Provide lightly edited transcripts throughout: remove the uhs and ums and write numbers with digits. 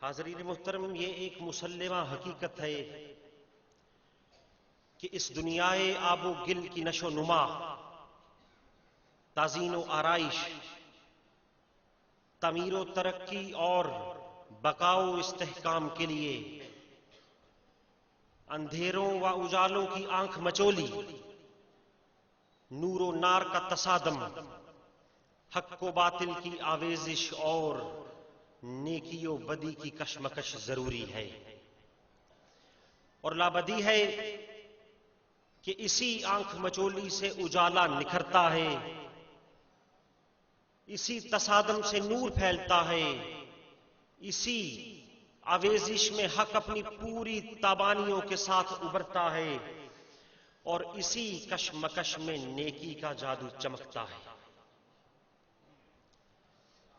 حاضرین محترم، یہ ایک مسلمہ حقیقت ہے کہ اس دنیائے آب و گل کی نشو و نما، تزئین و آرائش، تعمیر و ترقی اور بقا و استحکام کے لیے اندھیروں و اجالوں کی آنکھ مچولی، نور و نار کا تصادم، حق و باطل کی آویزش اور نیکی و بدی کی کشمکش ضروری ہے، اور لابدی ہے کہ اسی آنکھ مچولی سے اجالا نکھرتا ہے، اسی تصادم سے نور پھیلتا ہے، اسی آویزش میں حق اپنی پوری تابانیوں کے ساتھ ابھرتا ہے، اور اسی کشمکش میں نیکی کا جادو چمکتا ہے۔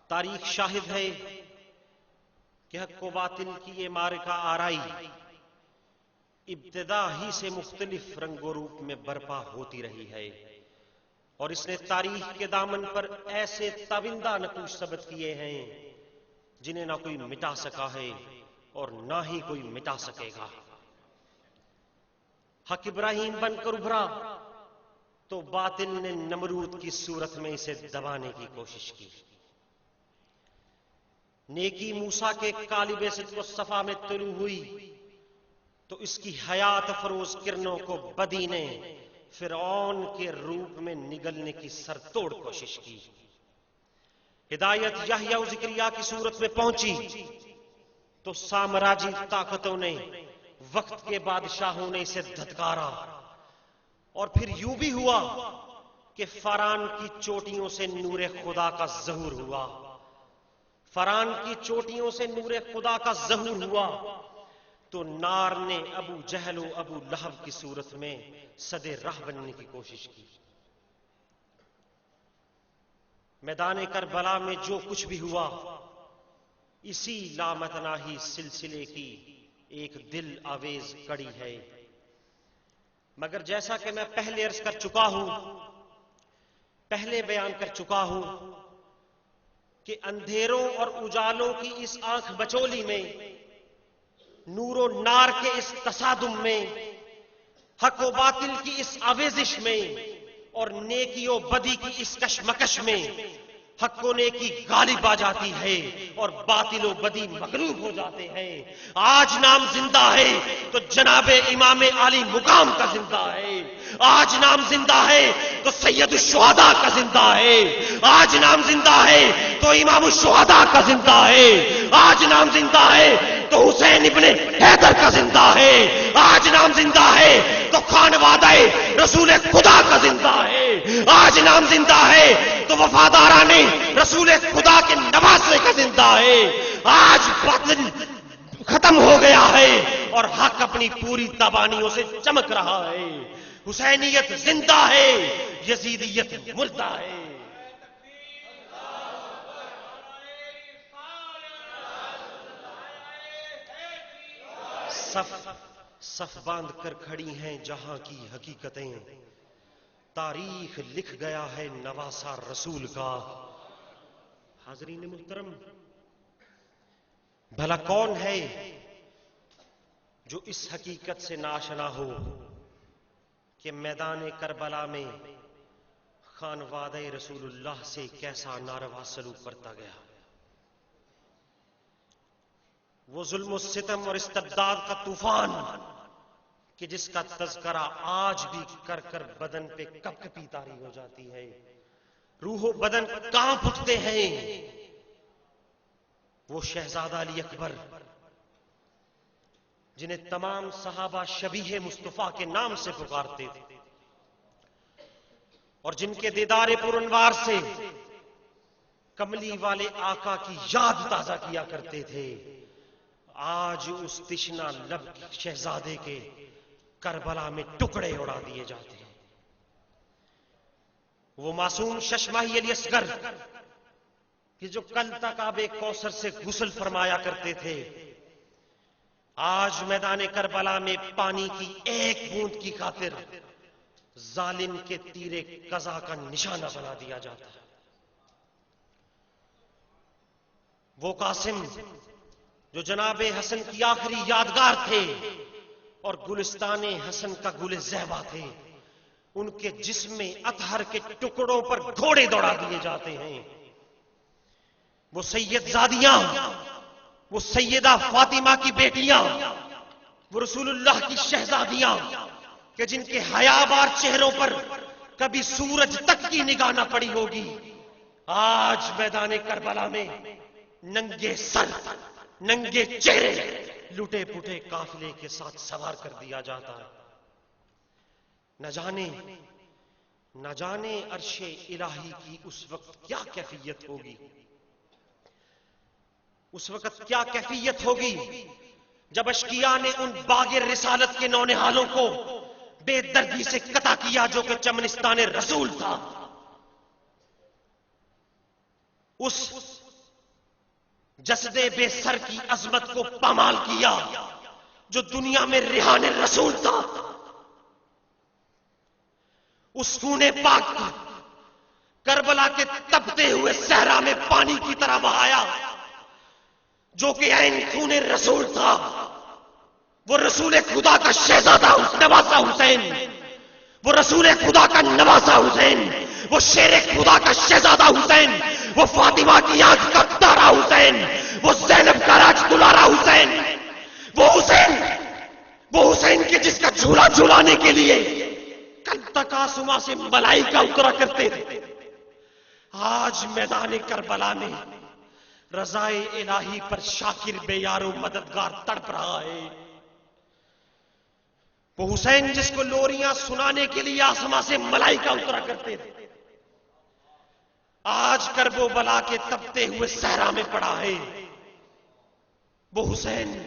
تاریخ شاہد ہے کہ حق و باطل کی یہ معرکہ آرائی ابتدا ہی سے مختلف رنگ و روپ میں برپا ہوتی رہی ہے، اور اس نے تاریخ کے دامن پر ایسے تابندہ نقوش ثبت کیے ہیں جنہیں نہ کوئی مٹا سکا ہے اور نہ ہی کوئی مٹا سکے گا۔ حق ابراہیم بن کر ابھرا تو باطل نے نمرود کی صورت میں اسے دبانے کی کوشش کی۔ نیکی موسیٰ کے قالب صدق و صفا میں طلوع ہوئی تو اس کی حیات افروز کرنوں کو بدی نے فرعون کے روپ میں نگلنے کی سر توڑ کوشش کی۔ ہدایت یحییٰ و زکریا کی صورت میں پہنچی تو سامراجی طاقتوں نے، وقت کے بادشاہوں نے اسے دھتکارا، اور پھر یوں بھی ہوا کہ فاران کی چوٹیوں سے نور خدا کا ظہور ہوا۔ فاران کی چوٹیوں سے نور خدا کا ظہور ہوا تو نار نے ابو جہل و ابو لہب کی صورت میں صد راہ بننے کی کوشش کی۔ میدان کربلا میں جو کچھ بھی ہوا اسی لامتناہی سلسلے کی ایک دل آویز کڑی ہے، مگر جیسا کہ میں پہلے عرض کر چکا ہوں، پہلے بیان کر چکا ہوں کہ اندھیروں اور اجالوں کی اس آنکھ بچولی میں، نور و نار کے اس تصادم میں، حق و باطل کی اس آویزش میں اور نیکی و بدی کی اس کشمکش میں حق و نیکی غالب آ جاتی ہے اور باطل و بدی مغلوب ہو جاتے ہیں۔ آج نام زندہ ہے تو جناب امام عالی مقام کا زندہ ہے، آج نام زندہ ہے تو سید الشہداء کا زندہ ہے، آج نام زندہ ہے تو امام الشہداء کا زندہ ہے، آج نام زندہ ہے تو حسین ابن حیدر کا زندہ ہے، آج نام زندہ ہے تو خانوادہ رسول خدا کا زندہ ہے، آج نام زندہ ہے تو وفاداران رسول خدا کے نواسے کا زندہ ہے۔ آج باطل ختم ہو گیا ہے اور حق اپنی پوری تابانیوں سے چمک رہا ہے۔ حسینیت زندہ ہے، یزیدیت مردہ ہے۔ صف باندھ کر کھڑی ہیں جہاں کی حقیقتیں، تاریخ لکھ گیا ہے نواسا رسول کا۔ حاضرین محترم، بھلا کون ہے جو اس حقیقت سے ناشنا ہو کہ میدان کربلا میں خانوادہ رسول اللہ سے کیسا ناروا سلوک برتا گیا؟ وہ ظلم و ستم اور استبداد کا طوفان کہ جس کا تذکرہ آج بھی کر کر بدن پہ کپ کپی طاری ہو جاتی ہے، روح و بدن کانپ اٹھتے ہیں۔ وہ شہزادہ علی اکبر جنہیں تمام صحابہ شبیہ مصطفیٰ کے نام سے پکارتے تھے اور جن کے دیدار پر انوار سے کملی والے آقا کی یاد تازہ کیا کرتے تھے، آج اس تشنا لب شہزادے کے کربلا میں ٹکڑے اڑا دیے جاتے ہیں۔ وہ معصوم ششماہی علی اصغر کہ جو کل تک آب کوثر سے غسل فرمایا کرتے تھے، آج میدان کربلا میں پانی کی ایک بوند کی خاطر ظالم کے تیر قضا کا نشانہ بنا دیا جاتا ہے۔ وہ قاسم جو جناب حسن کی آخری یادگار تھے اور گلستان حسن کا گل زیبا تھے، ان کے جسم میں اطہر کے ٹکڑوں پر گھوڑے دوڑا دیے جاتے ہیں. وہ سید زادیاں، وہ سیدہ فاطمہ کی بیٹیاں، وہ رسول اللہ کی شہزادیاں کہ جن کے حیا بار چہروں پر کبھی سورج تک کی نگاہ نہ پڑی ہوگی، آج میدان کربلا میں ننگے سر، ننگے چہرے، لٹے پٹے قافلے کے ساتھ سوار کر دیا جاتا ہے. نہ جانے عرش الہی کی اس وقت کیا کیفیت ہوگی، اس وقت کیا کیفیت ہوگی جب اشقیاء نے ان باغ رسالت کے نونہالوں کو بے دردی سے قطع کیا جو کہ چمنستان رسول تھا. اس جسد بے سر کی عظمت کو پامال کیا جو دنیا میں ریحان رسول تھا. اس خون پاک کو کربلا کے تپتے ہوئے صحرا میں پانی کی طرح بہایا جو کہ عین خون رسول تھا. وہ رسول خدا کا شہزادہ نواسا حسین، وہ رسول خدا کا نواسا حسین، وہ شیر خدا کا شہزادہ حسین، وہ فاطمہ کی آنکھ کا تارا حسین، وہ زینب کا راج دلارا حسین، وہ حسین کے جس کا جھولا جھولانے کے لیے کل تک آسماں سے ملائکہ اترا کرتے تھے، آج میدان کربلا میں رضائے الہی پر شاکر بے یار و مددگار تڑپ رہا ہے. وہ حسین جس کو لوریاں سنانے کے لیے آسماں سے ملائکہ اترا کرتے تھے، آج کرب و بلا کے تپتے ہوئے صحرا میں پڑا ہے. وہ حسین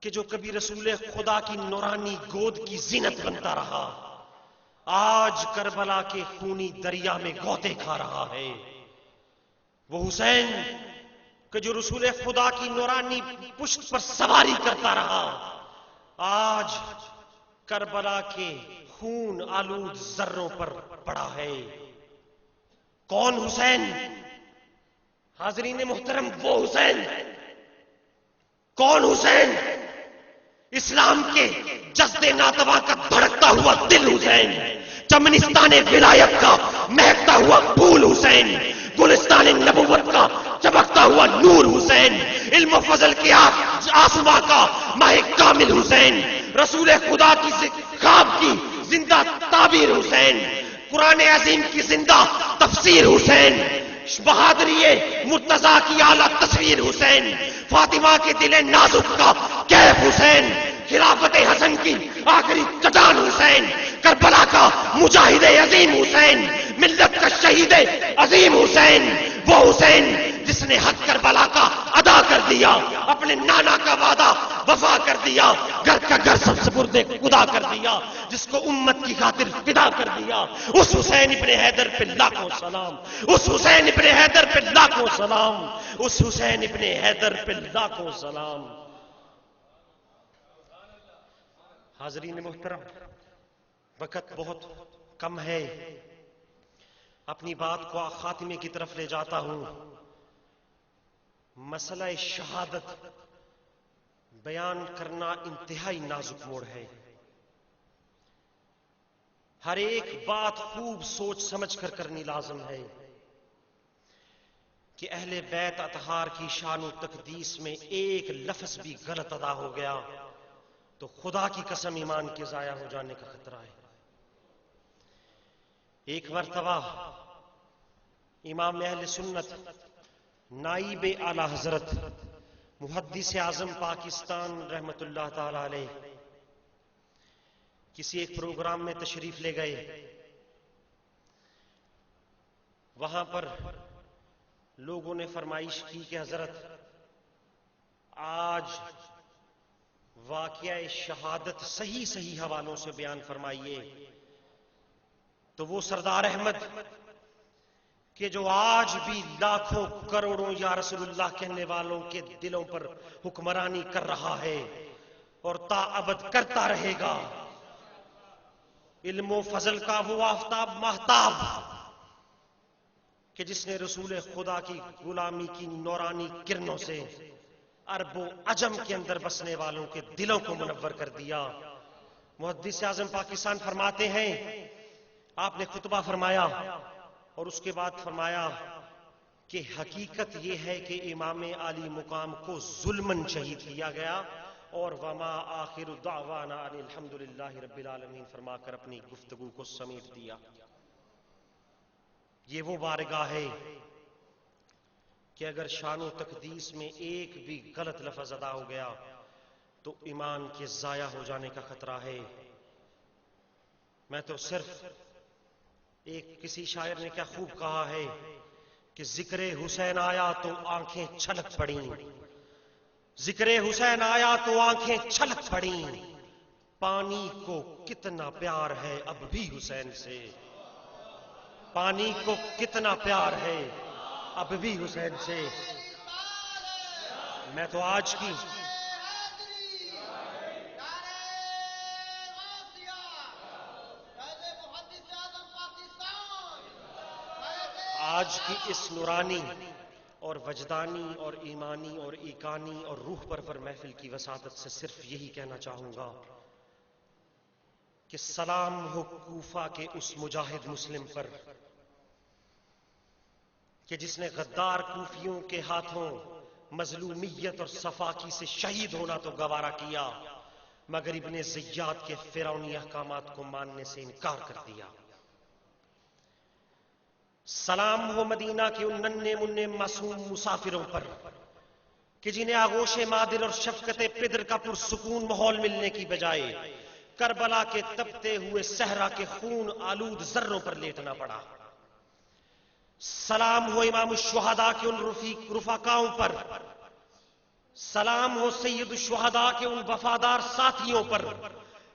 کہ جو کبھی رسول خدا کی نورانی گود کی زینت بنتا رہا، آج کربلا کے خونی دریا میں غوطے کھا رہا ہے. وہ حسین کہ جو رسول خدا کی نورانی پشت پر سواری کرتا رہا، آج کربلا کے خون آلود ذروں پر پڑا ہے. کون حسین؟ حاضرین محترم، وہ حسین. کون حسین؟ اسلام کے جذب ناتواں کا دھڑکتا ہوا دل حسین، چمنستان ولایت کا مہکتا ہوا پھول حسین، گلستان نبوت کا چمکتا ہوا نور حسین، علم و فضل کے آسماں کا ماہ کامل حسین، رسول خدا کی خواب کی زندہ تعبیر حسین، قرآن عظیم کی زندہ تفسیر حسین، بہادری مرتضیٰ کی اعلیٰ تصویر حسین، فاطمہ کے دل نازک کا کیف حسین، خلافت حسن کی آخری چٹان حسین، کربلا کا مجاہد عظیم حسین، ملت کا شہید عظیم حسین. وہ حسین جس نے حق کربلا کا ادا کر دیا، اپنے نانا کا وعدہ وفا کر دیا، گھر کا گھر سب سپرد خدا کر دیا، جس کو امت کی خاطر فدا کر دیا. اس حسین ابن حیدر پہ لاکھوں سلام، اس حسین ابن حیدر پہ لاکھوں سلام، اس حسین ابن حیدر پہ لاکھوں سلام. حاضرین محترم، وقت بہت کم ہے، اپنی بات کو خاتمے کی طرف لے جاتا ہوں. مسئلہ شہادت بیان کرنا انتہائی نازک موڑ ہے. ہر ایک بات خوب سوچ سمجھ کر کرنی لازم ہے کہ اہل بیت اطہار کی شان و تقدیس میں ایک لفظ بھی غلط ادا ہو گیا تو خدا کی قسم ایمان کے ضائع ہو جانے کا خطرہ ہے. ایک مرتبہ امام اہل سنت نائب اعلی حضرت محدث اعظم پاکستان رحمت اللہ تعالی علیہ کسی ایک پروگرام میں تشریف لے گئے. وہاں پر لوگوں نے فرمائش کی کہ حضرت آج واقعہ شہادت صحیح حوالوں سے بیان فرمائیے. تو وہ سردار احمد کہ جو آج بھی لاکھوں کروڑوں یا رسول اللہ کہنے والوں کے دلوں پر حکمرانی کر رہا ہے اور تا ابد کرتا رہے گا، علم و فضل کا وہ آفتاب ماہتاب کہ جس نے رسول خدا کی غلامی کی نورانی کرنوں سے عرب و عجم کے اندر بسنے والوں کے دلوں کو منور کر دیا۔ محدث اعظم پاکستان فرماتے ہیں، آپ نے خطبہ فرمایا اور اس کے بعد فرمایا کہ حقیقت یہ ہے کہ امام عالی مقام کو ظلماً شہید کیا گیا، اور وما آخر دعوانا ان الحمدللہ رب العالمین فرما کر اپنی گفتگو کو سمیٹ دیا۔ یہ وہ بارگاہ ہے کہ اگر شان و تقدیس میں ایک بھی غلط لفظ ادا ہو گیا تو ایمان کے ضائع ہو جانے کا خطرہ ہے۔ میں تو صرف کسی شاعر نے کیا خوب کہا ہے کہ ذکر حسین آیا تو آنکھیں چھلک پڑیں، ذکر حسین آیا تو آنکھیں چھلک پڑیں، پانی کو کتنا پیار ہے اب بھی حسین سے، پانی کو کتنا پیار ہے اب بھی حسین سے۔ میں تو آج کی اس نورانی اور وجدانی اور ایمانی اور ایکانی اور روح پرور محفل کی وساطت سے صرف یہی کہنا چاہوں گا کہ سلام ہو کوفہ کے اس مجاہد مسلم پر کہ جس نے غدار کوفیوں کے ہاتھوں مظلومیت اور صفاکی سے شہید ہونا تو گوارا کیا، مگر ابن زیاد کے فرعونی احکامات کو ماننے سے انکار کر دیا۔ سلام ہو مدینہ کے ان ننھے منھے معصوم مسافروں پر کہ جنہیں آغوش مادر اور شفقت پدر کا پرسکون ماحول ملنے کی بجائے کربلا کے تپتے ہوئے صحرا کے خون آلود ذروں پر لیٹنا پڑا۔ سلام ہو امام الشہداء کے ان رفقاؤں پر، سلام ہو سید الشہداء کے ان وفادار ساتھیوں پر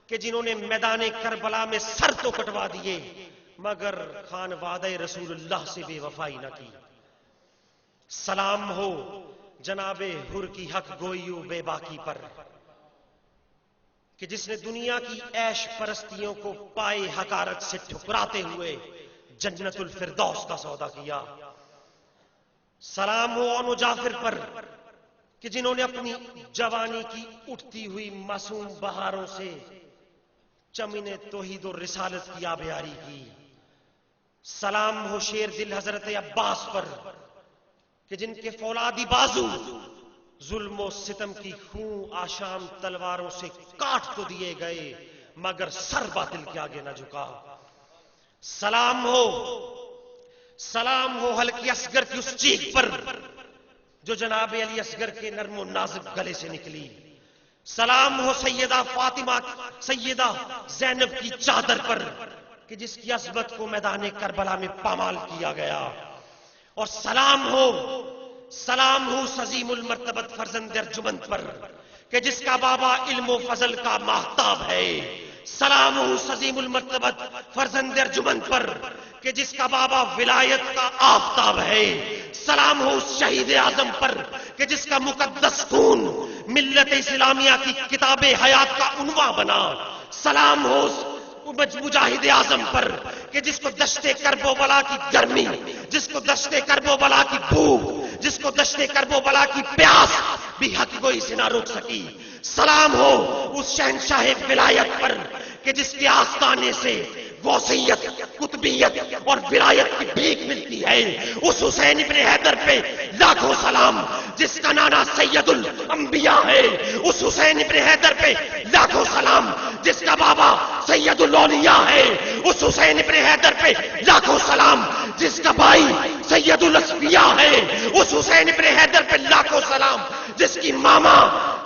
کہ جنہوں نے میدان کربلا میں سر تو کٹوا دیے مگر خانوادہ رسول اللہ سے بے وفائی نہ کی۔ سلام ہو جناب حر کی حق گوئی و بے باکی پر کہ جس نے دنیا کی عیش پرستیوں کو پائے حقارت سے ٹھکراتے ہوئے جنت الفردوس کا سودا کیا۔ سلام ہو اون و جعفر پر کہ جنہوں نے اپنی جوانی کی اٹھتی ہوئی معصوم بہاروں سے چمن توحید و رسالت کی آبیاری کی۔ سلام ہو شیر دل حضرت عباس پر کہ جن کے فولادی بازو ظلم و ستم کی خون آشام تلواروں سے کاٹ تو دیے گئے مگر سر باطل کے آگے نہ جھکا۔ سلام ہو حلقی اصغر کی اس چیخ پر جو جناب علی اصغر کے نرم و نازک گلے سے نکلی۔ سلام ہو سیدہ فاطمہ سیدہ زینب کی چادر پر کہ جس کی عظمت کو میدان کربلا میں پامال کیا گیا۔ اور سلام ہو عظیم المرتبت فرزند ارجمند پر کہ جس کا بابا علم و فضل کا ماہتاب ہے۔ سلام ہو عظیم المرتبت فرزند ارجمند پر کہ جس کا بابا ولایت کا آفتاب ہے۔ سلام ہو شہید اعظم پر کہ جس کا مقدس خون ملت اسلامیہ کی کتاب حیات کا عنوان بنا۔ سلام ہو مجاہد اعظم پر کہ جس کو دشت کرب و بلا کی گرمی، جس کو دشت کرب و بلا کی بھوک، جس کو دشت کرب و بلا کی پیاس بھی حق گوئی سے نہ روک سکی۔ سلام ہو اس شہنشاہ ولایت پر کہ جس کے آستانے سے غوثیت، قطبیت اور ولایت کی بھیک ملتی ہے۔ اس حسین ابن حیدر پہ لاکھوں سلام جس کا نانا سید الانبیاء ہے۔ اس حسین ابن حیدر پہ لاکھوں سلام جس کا بابا سید الاولیاء ہے۔ اس حسین ابن حیدر پہ لاکھوں سلام جس کا بھائی سید الاسفیاء ہے۔ اس حسین ابن حیدر پہ لاکھوں سلام جس کی ماما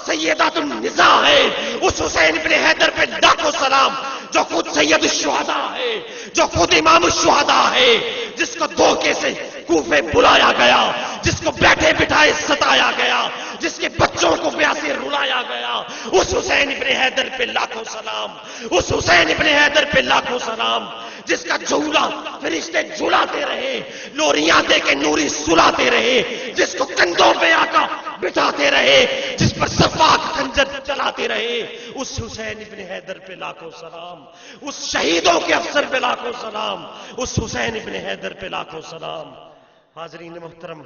سیدات النساء ہے۔ اس حسین ابن حیدر پہ لاکھوں سلام جو خود سید الشہداء ہے، جو خود امام الشہداء ہے، جس کو دھوکے سے کوفے بلایا گیا، جس کو بیٹھے بٹھائے ستایا گیا، جس کے بچوں کو بیاہ سے رلایا گیا۔ اس حسین ابن حیدر پہ لاکھوں سلام، اس حسین ابن حیدر پہ لاکھوں سلام جس کا جھولا فرشتے جھلاتے رہے، لوریاں دے کے نوری سلاتے رہے، جس کو کندھوں پہ آقا بٹھاتے رہے، جس پر صفاق خنجر چلاتے رہے۔ اس حسین ابن حیدر پہ لاکھوں سلام، اس شہیدوں کے افسر پہ لاکھوں سلام، اس حسین ابن حیدر پہ لاکھوں سلام۔ حاضرین محترم،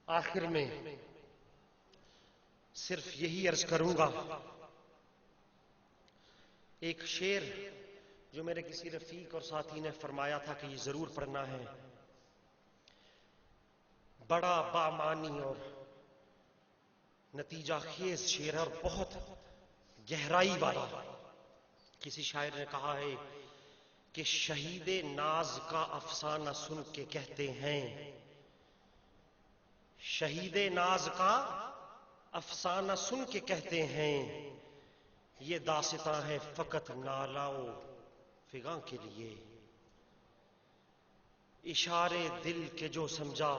آخر میں صرف یہی عرض کروں گا، ایک شعر جو میرے کسی رفیق اور ساتھی نے فرمایا تھا کہ یہ ضرور پڑھنا ہے، بڑا بامانی اور نتیجہ خیز شعر اور بہت گہرائی والا۔ کسی شاعر نے کہا ہے کہ شہید ناز کا افسانہ سن کے کہتے ہیں، شہید ناز کا افسانہ سن کے کہتے ہیں، یہ داستاں ہے فقط نالا و فغاں کے لیے۔ اشارے دل کے جو سمجھا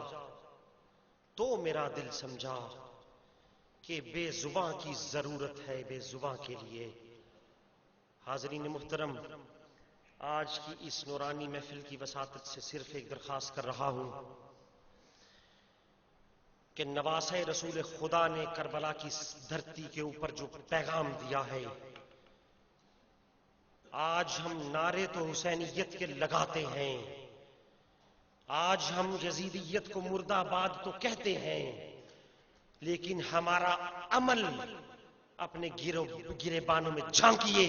تو میرا دل سمجھا کہ بے زباں کی ضرورت ہے بے زباں کے لیے۔ حاضرین محترم، آج کی اس نورانی محفل کی وساطت سے صرف ایک درخواست کر رہا ہوں کہ نواسہ رسول خدا نے کربلا کی دھرتی کے اوپر جو پیغام دیا ہے، آج ہم نعرے تو حسینیت کے لگاتے ہیں، آج ہم یزیدیت کو مردہ آباد تو کہتے ہیں، لیکن ہمارا عمل اپنے گریبانوں میں جھانکیے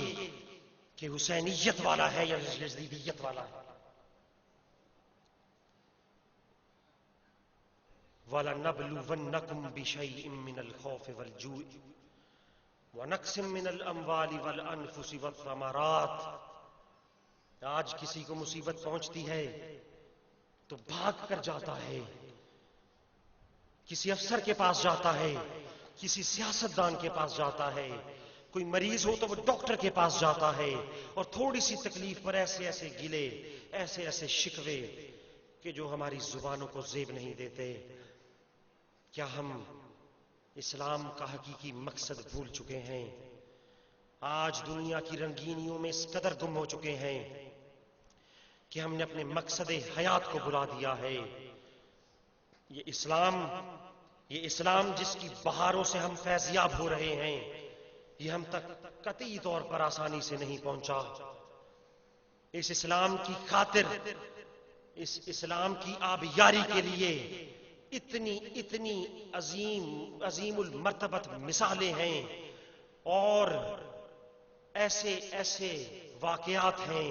کہ حسینیت والا ہے یا یزیدیت والا ہے۔ وَلَنَبْلُوَنَّكُمْ بِشَيْءٍ مِّنَ الْخَوْفِ وَالْجُوعِ وَنَقْصٍ مِّنَ الْأَمْوَالِ وَالْأَنفُسِ وَالثَّمَرَاتِ۔ آج کسی کو مصیبت پہنچتی ہے تو بھاگ کر جاتا ہے، کسی افسر کے پاس جاتا ہے، کسی سیاستدان کے پاس جاتا ہے، کوئی مریض ہو تو وہ ڈاکٹر کے پاس جاتا ہے، اور تھوڑی سی تکلیف پر ایسے ایسے گلے، ایسے ایسے شکوے کہ جو ہماری زبانوں کو زیب نہیں دیتے۔ کیا ہم اسلام کا حقیقی مقصد بھول چکے ہیں؟ آج دنیا کی رنگینیوں میں اس قدر گم ہو چکے ہیں کہ ہم نے اپنے مقصد حیات کو بھلا دیا ہے۔ یہ اسلام جس کی بہاروں سے ہم فیضیاب ہو رہے ہیں، یہ ہم تک قطعی طور پر آسانی سے نہیں پہنچا۔ اس اسلام کی خاطر، اس اسلام کی آبیاری کے لیے اتنی عظیم المرتبت مثالیں ہیں، اور ایسے ایسے واقعات ہیں